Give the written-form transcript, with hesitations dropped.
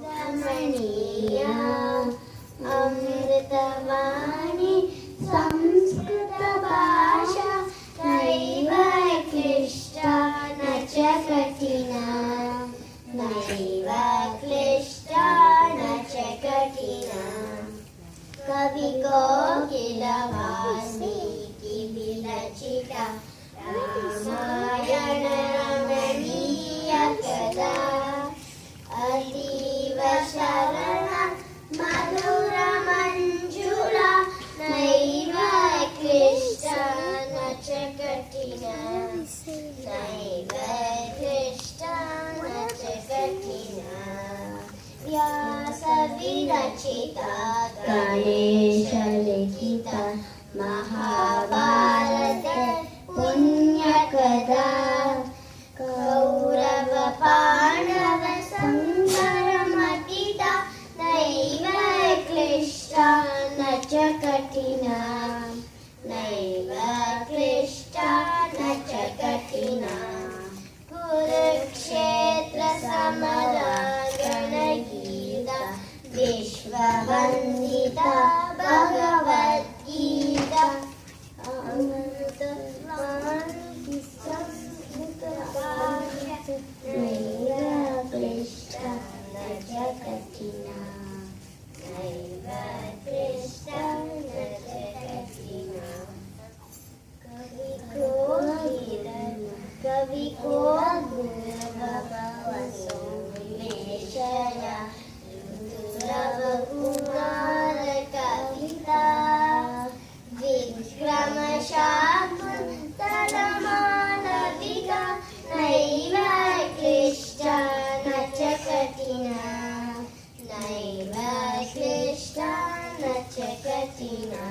रमणीय अमृतवाणी संस्कृत भाषा नैव क्लिष्टा न च कठिना नैव क्लिष्टा न च कठिना कवि कोकिलवाल्मीकि विरचिता रामायण रमणीय कथा अतीव सरल मधुर मंजुला नैव क्लिष्टा न च कठिना नैव क्लिष्टा न च कठिना व्यासविरचिता गणेशलिखिता महाभारत पुण्यकथा कौरव पांडव संगरमथिता नैव क्लिष्टा न च कठिना नैव क्लिष्टा न च कठिना कुरुक्षेत्र समरा गणगीता विश्ववन्दिता भगवद्गीता अमृतवाणी संस्कृत भाषा नैव क्लिष्टा न च कठिना नैव क्लिष्टा न च कठिना कवि को भवसो विवेशया ऋतुरवकुमार कविता विक्रमशाकुन्तलमालविका नैव क्लिष्टा न च कठिना नैव क्लिष्टा न च कठिना